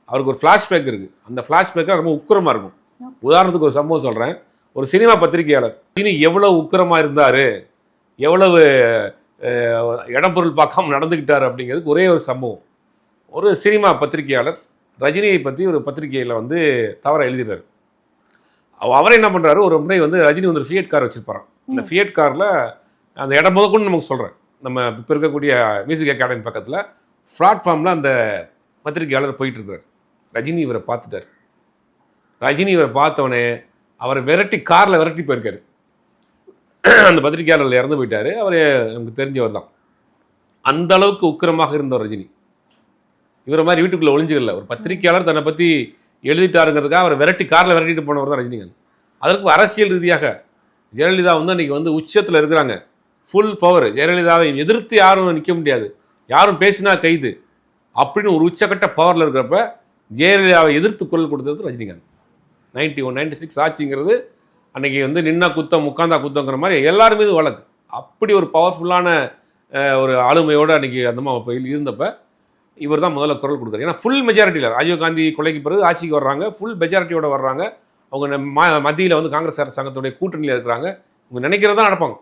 அவருக்கு ஒரு ஃப்ளாஷ்பேக் இருக்குது. அந்த ஃப்ளாஷ்பேக்கில் ரொம்ப உக்கிரமாக இருக்கும். உதாரணத்துக்கு ஒரு சம்பவம் சொல்கிறேன். ஒரு சினிமா பத்திரிகையாளர் எவ்வளவு உக்கிரமாக இருந்தார், எவ்வளவு இடம் பொருள் பார்க்காம நடந்துக்கிட்டார் அப்படிங்கிறதுக்கு ஒரே ஒரு சம்பவம். ஒரு சினிமா பத்திரிகையாளர் ரஜினியை பற்றி ஒரு பத்திரிகையில் வந்து தவறாக எழுதிடுறாரு. அவரை என்ன பண்ணுறாரு, ஒரு முறை வந்து ரஜினி வந்து ஒரு ஃபியட் கார் வச்சுருப்பாரான். இந்த ஃபியட் காரில் அந்த இடம் முதற்கொண்டு நமக்கு சொல்கிறேன், நம்ம இப்போ இருக்கக்கூடிய மியூசிக் அகாடமி பக்கத்தில் பிளாட்ஃபார்மில் அந்த பத்திரிகையாளர் போயிட்டுருக்கார். ரஜினி இவரை பார்த்துட்டார். ரஜினி இவரை பார்த்தவொடனே அவரை காரில் விரட்டி போயிருக்காரு. அந்த பத்திரிகையாளர் இறந்து போயிட்டார். அவர் நமக்கு தெரிஞ்சவர் தான். அந்த அளவுக்கு உக்கிரமாக இருந்தவர் ரஜினி. இவரை மாதிரி வீட்டுக்குள்ளே ஒளிஞ்சுக்கல. ஒரு பத்திரிகையாளர் தன்னை பற்றி எழுதிட்டாருங்கிறதுக்காக அவரை காரில் விரட்டிட்டு போனவர் தான் ரஜினிகாந்த். அதற்கு அரசியல் ரீதியாக ஜெயலலிதா வந்து அன்றைக்கி வந்து உச்சத்தில் இருக்கிறாங்க. Full power. ஜெயலலிதாவை எதிர்த்து யாரும் நிற்க முடியாது, யாரும் பேசினா கைது அப்படின்னு ஒரு உச்சக்கட்ட பவரில் இருக்கிறப்ப ஜெயலலிதாவை எதிர்த்து குரல் கொடுத்தது ரஜினிகாந்த். 91, 96 ஆட்சிங்கிறது அன்றைக்கி வந்து நின்னா குத்தம் உட்காந்தா குத்தங்கிற மாதிரி எல்லாரும் மீது வழக்கு. அப்படி ஒரு பவர்ஃபுல்லான ஒரு ஆளுமையோடு அன்றைக்கி அந்த மாதிரி இருந்தப்போ இவர் தான் முதல்ல குரல் கொடுக்குறாரு. ஏன்னா ஃபுல் மெஜாரிட்டியில் ராஜீவ்காந்தி கொலைக்கு பிறகு ஆட்சிக்கு வர்றாங்க, ஃபுல் மெஜாரிட்டியோடு வர்றாங்க. அவங்க மத்தியில் வந்து காங்கிரஸ் அரசாங்கத்துடைய கூட்டணியில் இருக்கிறாங்க. இவங்க நினைக்கிறதா நடப்பாங்க.